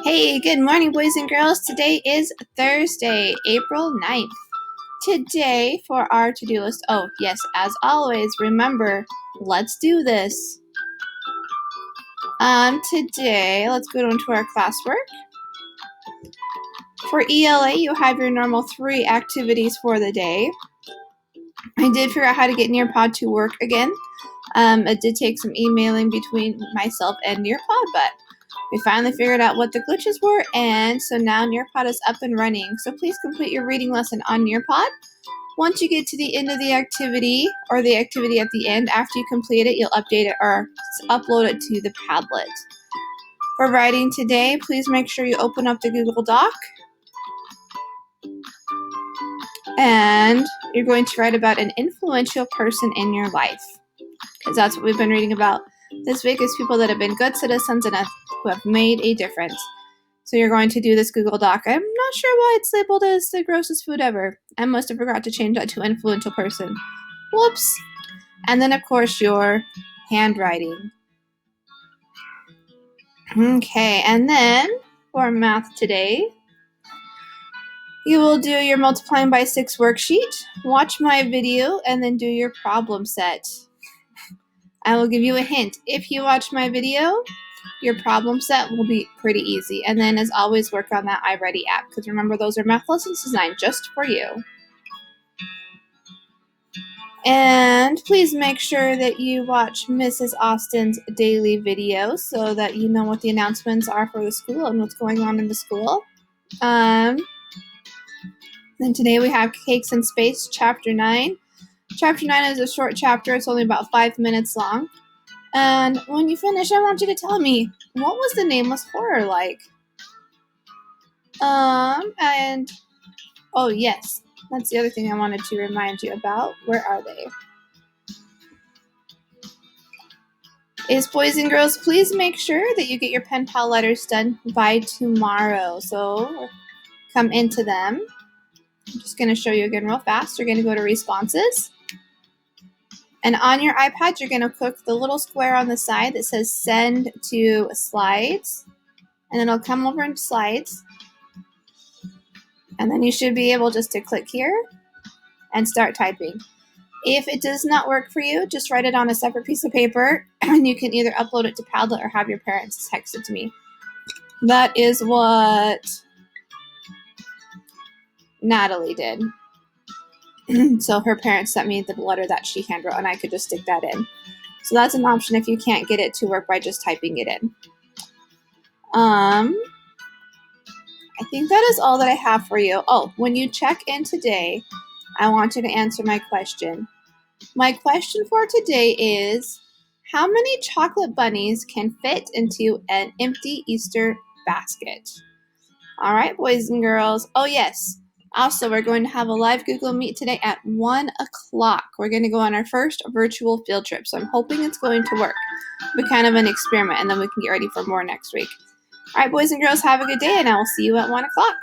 Hey, good morning, boys and girls. Today is Thursday, April 9th. Today, for our to-do list, oh, yes, as always, remember, let's do this. Today, let's go into our classwork. For ELA, you have your normal 3 activities for the day. I did figure out how to get Nearpod to work again. It did take some emailing between myself and Nearpod, but we finally figured out what the glitches were, and so now Nearpod is up and running. So please complete your reading lesson on Nearpod. Once you get to the end of the activity, or the activity at the end, after you complete it, you'll update it or upload it to the Padlet. For writing today, please make sure you open up the Google Doc. And you're going to write about an influential person in your life, because that's what we've been reading about this week, is people that have been good citizens and who have made a difference. So you're going to do this Google Doc. I'm not sure why it's labeled as the grossest food ever. I must have forgot to change that to influential person. Whoops. And then, of course, your handwriting. Okay, and then for math today, you will do your multiplying by 6 worksheet, watch my video, and then do your problem set. I will give you a hint. If you watch my video, your problem set will be pretty easy. And then, as always, work on that iReady app, because remember, those are math lessons designed just for you. And please make sure that you watch Mrs. Austin's daily video so that you know what the announcements are for the school and what's going on in the school. Then today we have Cakes in Space, Chapter 9. Chapter 9 is a short chapter. It's only about 5 minutes long. And when you finish, I want you to tell me, what was the nameless horror like? And, oh yes, that's the other thing I wanted to remind you about. Where are they? Is, boys and girls, please make sure that you get your pen pal letters done by tomorrow. So come into them. I'm just going to show you again real fast. You're going to go to responses. And on your iPad, you're going to click the little square on the side that says send to slides. And it'll come over into slides. And then you should be able just to click here and start typing. If it does not work for you, just write it on a separate piece of paper, and you can either upload it to Padlet or have your parents text it to me. That is what Natalie did. So her parents sent me the letter that she handwrote, and I could just stick that in. So that's an option if you can't get it to work by just typing it in. I think that is all that I have for you. Oh, when you check in today, I want you to answer my question. My question for today is, how many chocolate bunnies can fit into an empty Easter basket? All right, boys and girls. Oh, yes. Also, we're going to have a live Google Meet today at 1 o'clock. We're going to go on our first virtual field trip, so I'm hoping it's going to work. It'll be kind of an experiment, and then we can get ready for more next week. All right, boys and girls, have a good day, and I will see you at 1 o'clock.